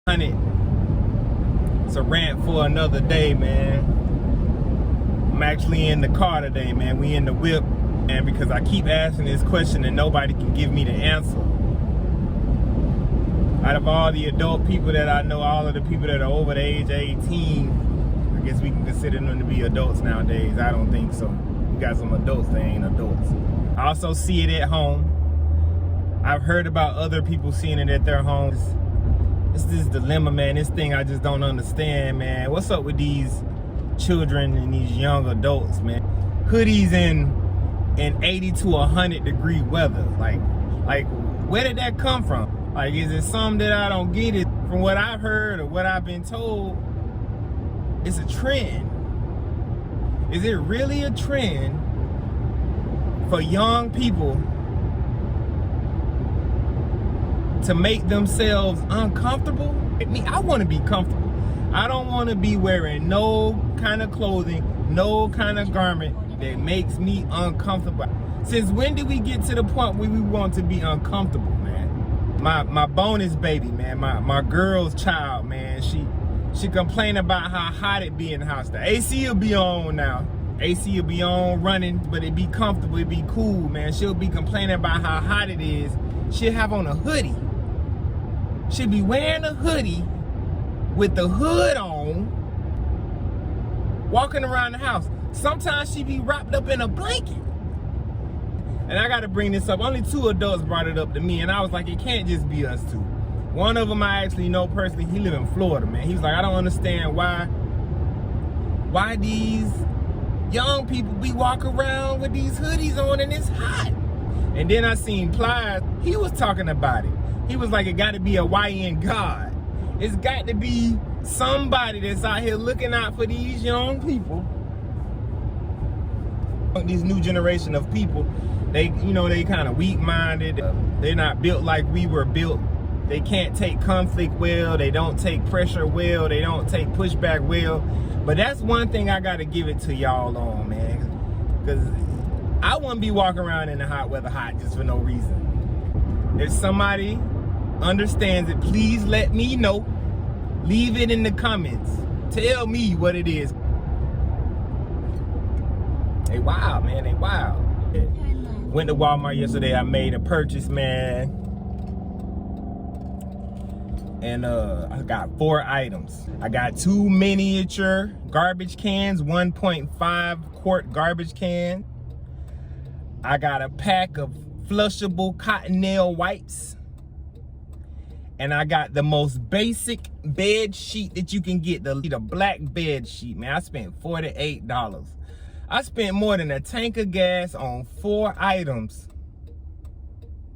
It's a rant for another day, man. I'm actually in the car today, man. We in the whip, and because I keep asking this question and nobody can give me the answer. Out of all the adult people that I know, all of the people that are over the age of 18, I guess we can consider them to be adults nowadays. I don't think so. We got some adults that ain't adults. I also see it at home. I've heard about other people seeing it at their homes. It's this dilemma, man. This thing I just don't understand, man. What's up with these children and these young adults, man? Hoodies in 80 to 100 degree weather. Like, where did that come from? Like, is it something that I don't get? It from what I've heard or what I've been told, it's a trend. Is it really a trend for young people to make themselves uncomfortable? I want to be comfortable. I don't want to be wearing no kind of clothing, no kind of garment that makes me uncomfortable. Since when did we get to the point where we want to be uncomfortable, man? My bonus baby, man, my girl's child, man, she complained about how hot it be in the house. The AC will be on now. AC will be on running, but it be comfortable, it be cool, man. She'll be complaining about how hot it is. She'll have on a hoodie. She'll be wearing a hoodie with the hood on, walking around the house. Sometimes she be wrapped up in a blanket. And I gotta bring this up. Only 2 adults brought it up to me, and I was like, it can't just be us 2. One of them I actually know personally. He live in Florida, man. He was like, I don't understand why these young people be walking around with these hoodies on and it's hot. And then I seen Plies. He was talking about it. He was like, it gotta be a YN God. It's got to be somebody that's out here looking out for these young people. This new generation of people, they kind of weak-minded. They're not built like we were built. They can't take conflict well. They don't take pressure well. They don't take pushback well. But that's one thing I got to give it to y'all on, man. Because I wouldn't be walking around in the hot weather just for no reason. If somebody understands it, please let me know. Leave it in the comments. Tell me what it is. They wild, man. They wild. Went to Walmart yesterday. I made a purchase, man. And I got 4 items. I got 2 miniature garbage cans, 1.5 quart garbage can. I got a pack of flushable cotton nail wipes. And I got the most basic bed sheet that you can get, the black bed sheet, man. I spent $48. I spent more than a tank of gas on 4 items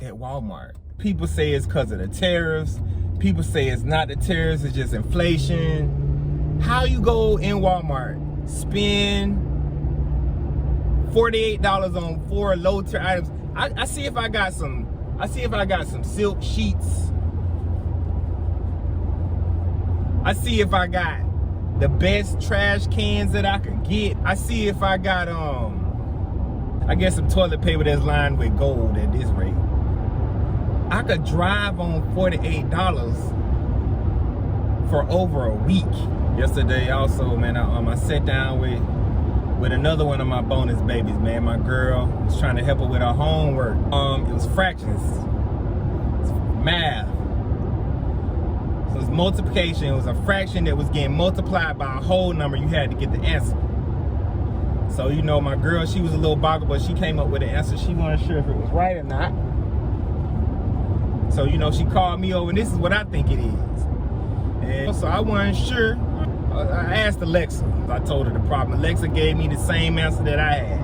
at Walmart. People say it's because of the tariffs. People say it's not the tariffs, it's just inflation. How you go in Walmart, spend $48 on 4 low tier items? I see if I got some silk sheets. I see if I got the best trash cans that I could get. I see if I got I guess some toilet paper that's lined with gold at this rate. I could drive on $48 for over a week. Yesterday also, man, I sat down with another one of my bonus babies, man. My girl was trying to help her with her homework. It was fractions. It's math. So it's multiplication. It was a fraction that was getting multiplied by a whole number. You had to get the answer. So, you know, my girl, she was a little boggled, but she came up with an answer. She wasn't sure if it was right or not. So, you know, she called me over, and this is what I think it is. And so I wasn't sure. I asked Alexa. I told her the problem. Alexa gave me the same answer that I had.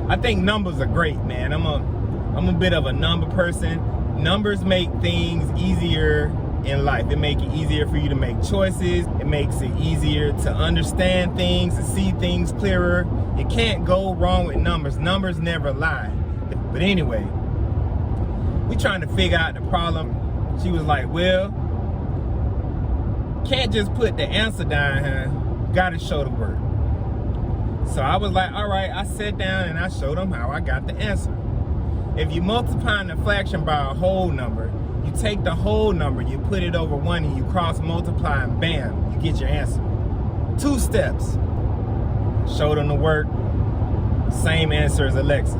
I think numbers are great, man. I'm a bit of a number person. Numbers make things easier in life. It makes it easier for you to make choices. It makes it easier to understand things, to see things clearer. You can't go wrong with numbers. Numbers never lie. But anyway, we trying to figure out the problem. She was like, well, can't just put the answer down here. Gotta show the work. So I was like, all right, I sat down and I showed them how I got the answer. If you multiply the fraction by a whole number, You take the whole number, you put it over 1, and you cross multiply, and bam, you get your answer. 2 steps. Showed them the work. Same answer as Alexa.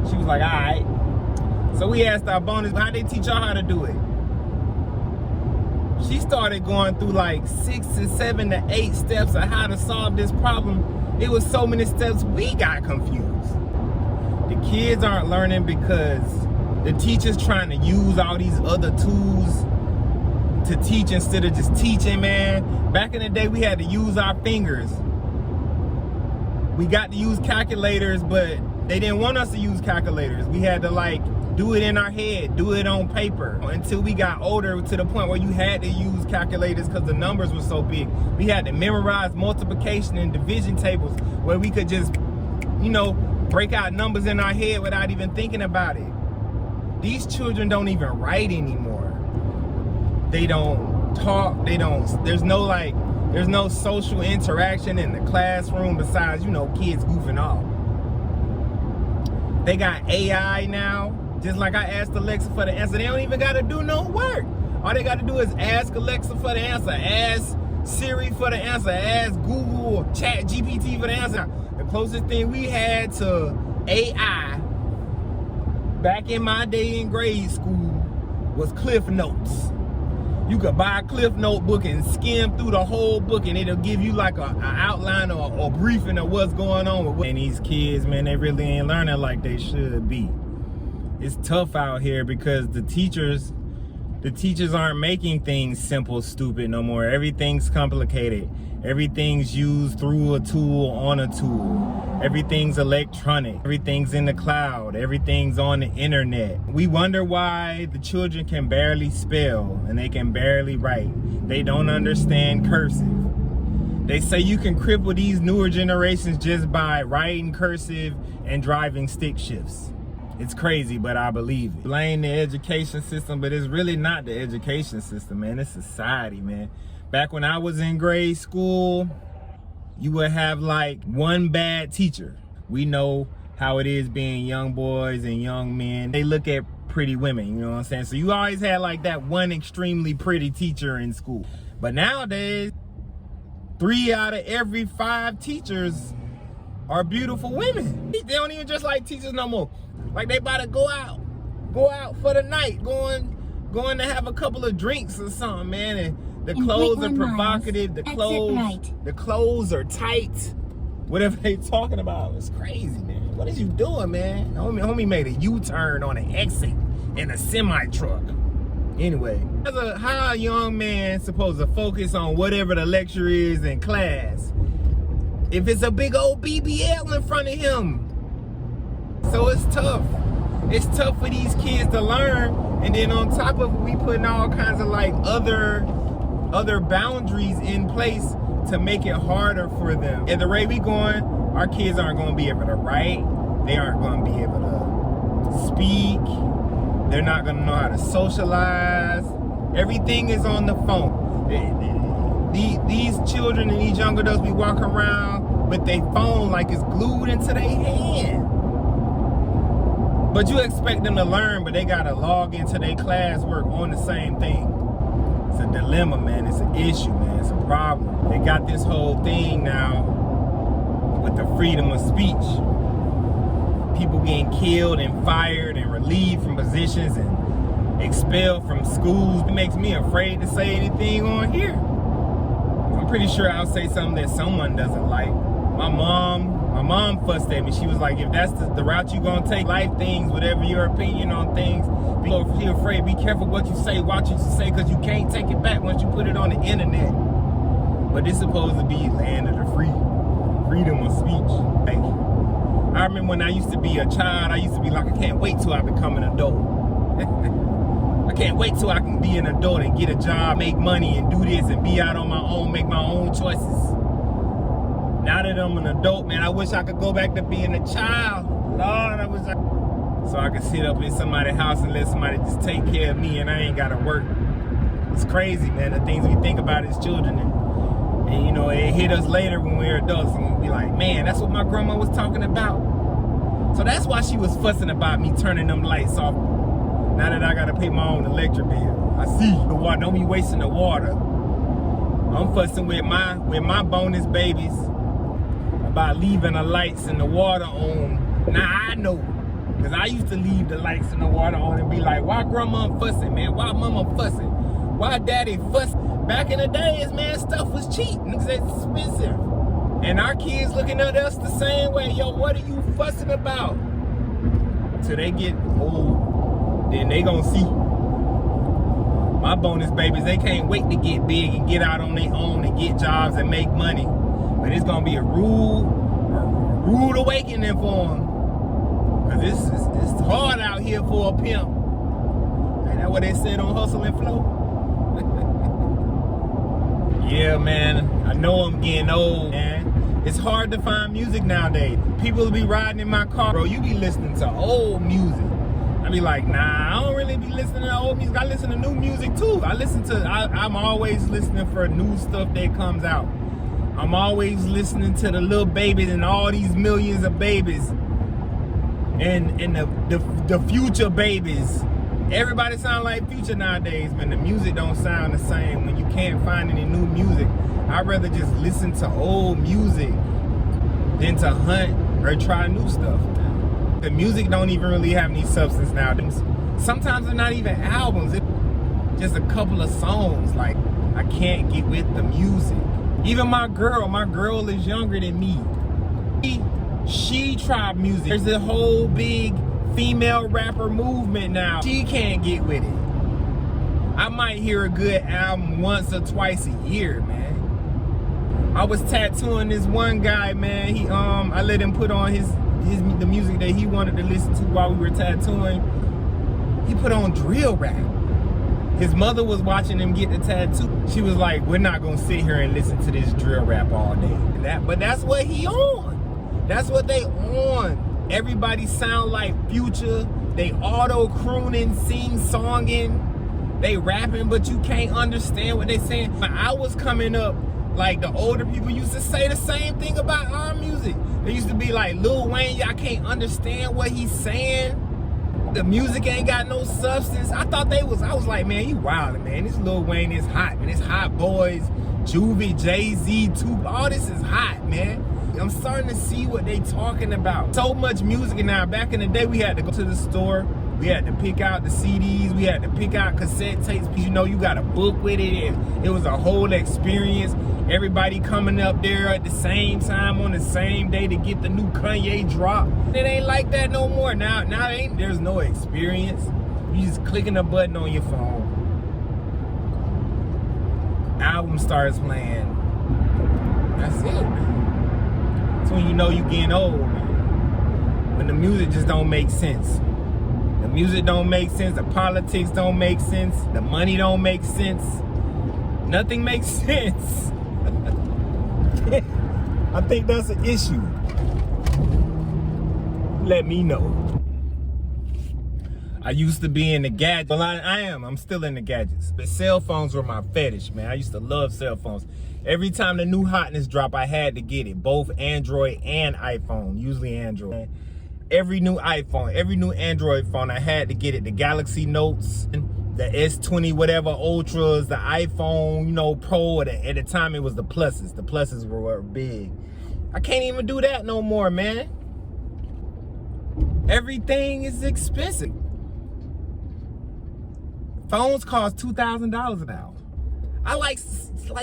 She was like, all right. So we asked our bonus, how they teach y'all how to do it? She started going through like 6 to 7 to 8 steps of how to solve this problem. It was so many steps, we got confused. The kids aren't learning because the teacher's trying to use all these other tools to teach instead of just teaching, man. Back in the day, we had to use our fingers. We got to use calculators, but they didn't want us to use calculators. We had to like do it in our head, do it on paper, until we got older to the point where you had to use calculators because the numbers were so big. We had to memorize multiplication and division tables where we could just, you know, break out numbers in our head without even thinking about it. These children don't even write anymore. They don't talk, there's no social interaction in the classroom besides, you know, kids goofing off. They got AI now. Just like I asked Alexa for the answer, they don't even gotta do no work. All they gotta do is ask Alexa for the answer, ask Siri for the answer, ask Google or Chat GPT for the answer. The closest thing we had to AI back in my day in grade school was Cliff Notes. You could buy a Cliff Note book and skim through the whole book and it'll give you like an outline or briefing of what's going on with what. And these kids, man, they really ain't learning like they should be. It's tough out here because the teachers aren't making things simple, stupid no more. Everything's complicated. Everything's used through a tool, on a tool. Everything's electronic. Everything's in the cloud. Everything's on the internet. We wonder why the children can barely spell and they can barely write. They don't understand cursive. They say you can cripple these newer generations just by writing cursive and driving stick shifts. It's crazy, but I believe it. Blame the education system, but it's really not the education system, man. It's society, man. Back when I was in grade school, you would have like one bad teacher. We know how it is being young boys and young men. They look at pretty women, you know what I'm saying? So you always had like that one extremely pretty teacher in school. But nowadays, 3 out of every 5 teachers are beautiful women. They don't even just like teachers no more. Like they about to go out for the night, going to have a couple of drinks or something, man. And the clothes are provocative. The clothes are tight. Whatever they talking about, it's crazy, man. What is you doing, man? Homie made a U-turn on an exit in a semi-truck. Anyway, how a young man supposed to focus on whatever the lecture is in class if it's a big old BBL in front of him? So it's tough. It's tough for these kids to learn, and then on top of it, we putting all kinds of like other boundaries in place to make it harder for them. At the rate we going, our kids aren't going to be able to write. They aren't going to be able to speak. They're not going to know how to socialize. Everything is on the phone. These children and these young adults be walking around with their phone like it's glued into their hand. But you expect them to learn, but they gotta log into their classwork on the same thing. It's a dilemma, man. It's an issue, man. It's a problem. They got this whole thing now with the freedom of speech. People getting killed and fired and relieved from positions and expelled from schools. It makes me afraid to say anything on here. I'm pretty sure I'll say something that someone doesn't like. My mom fussed at me. She was like, if that's the route you're gonna take, life things, whatever your opinion on things, be afraid, be careful what you say, watch what you say, because you can't take it back once you put it on the internet. But it's supposed to be land of the free, freedom of speech. Like, I remember when I used to be a child, I used to be like, I can't wait till I become an adult. I can't wait till I can be an adult and get a job, make money, and do this, and be out on my own, make my own choices. Now that I'm an adult, man, I wish I could go back to being a child. Lord, I wish so I could sit up in somebody's house and let somebody just take care of me and I ain't gotta work. It's crazy, man, the things we think about as children. And you know, it hit us later when we're adults and we be like, man, that's what my grandma was talking about. So that's why she was fussing about me turning them lights off. Now that I gotta pay my own electric bill. I see the water, don't be wasting the water. I'm fussing with my bonus babies about leaving the lights and the water on. Now I know, cause I used to leave the lights and the water on and be like, why grandma fussing, man? Why mama fussing? Why daddy fussing? Back in the days, man, stuff was cheap. Niggas, it's expensive. And our kids looking at us the same way. Yo, what are you fussing about? Till they get old, then they gonna see. My bonus babies, they can't wait to get big and get out on their own and get jobs and make money. But it's gonna be a rude awakening for them. Cause it's hard out here for a pimp. Ain't that what they said on Hustle and Flow? Yeah, man, I know I'm getting old, man. It's hard to find music nowadays. People will be riding in my car, bro, you be listening to old music. I be like, nah, I don't really be listening to old music. I listen to new music too. I'm always listening for new stuff that comes out. I'm always listening to the little babies and all these millions of babies and the future babies. Everybody sound like Future nowadays, man. The music don't sound the same when you can't find any new music. I'd rather just listen to old music than to hunt or try new stuff. The music don't even really have any substance nowadays. Sometimes they're not even albums. It's just a couple of songs. Like, I can't get with the music. Even my girl is younger than me. She tried music. There's a whole big female rapper movement now. She can't get with it. I might hear a good album once or twice a year, man. I was tattooing this one guy, man. I let him put on the music that he wanted to listen to while we were tattooing. He put on drill rap. His mother was watching him get the tattoo. She was like, we're not gonna sit here and listen to this drill rap all day. But that's what he on. That's what they on. Everybody sound like Future. They auto-crooning, sing-songing. They rapping, but you can't understand what they saying. When I was coming up, like, the older people used to say the same thing about our music. They used to be like, Lil Wayne, y'all can't understand what he's saying. The music ain't got no substance. I was like, man, you wildin', man. This Lil Wayne is hot, man. It's Hot Boys, Juvie, Jay-Z, Tupac. All this is hot, man. I'm starting to see what they talking about. So much music now. Back in the day, we had to go to the store. We had to pick out the CDs. We had to pick out cassette tapes. Because, you know, you got a book with it. And it was a whole experience. Everybody coming up there at the same time on the same day to get the new Kanye drop. It ain't like that no more. Now there's no experience. You just clicking a button on your phone. Album starts playing. That's it, man. That's when you know you getting old, man. When the music just don't make sense. The music don't make sense. The politics don't make sense. The money don't make sense. Nothing makes sense. I think that's an issue. Let me know. I used to be in the gadgets. Well, I'm still in the gadgets. But cell phones were my fetish, man. I used to love cell phones. Every time the new hotness drop, I had to get it. Both Android and iPhone. Usually Android. Every new iPhone, every new Android phone, I had to get it. The Galaxy Notes, the S20 whatever Ultras, the iPhone, you know, Pro. At the time, it was the Pluses. The Pluses were big. I can't even do that no more, man. Everything is expensive. Phones cost $2,000 now. I like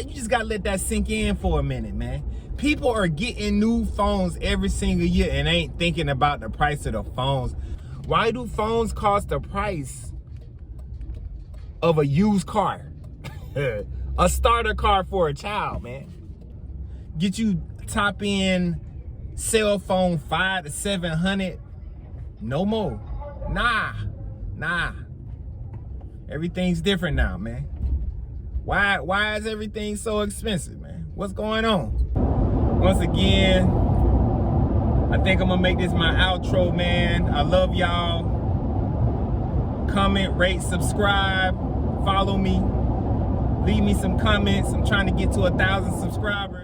you just gotta let that sink in for a minute, man. People are getting new phones every single year and ain't thinking about the price of the phones. Why do phones cost the price of a used car? A starter car for a child, man. Get you top end cell phone $500 to $700. No more. Nah. Everything's different now, man. Why is everything so expensive, man? What's going on? Once again, I think I'm gonna make this my outro, man. I love y'all. Comment, rate, subscribe, follow me. Leave me some comments. I'm trying to get to 1,000 subscribers.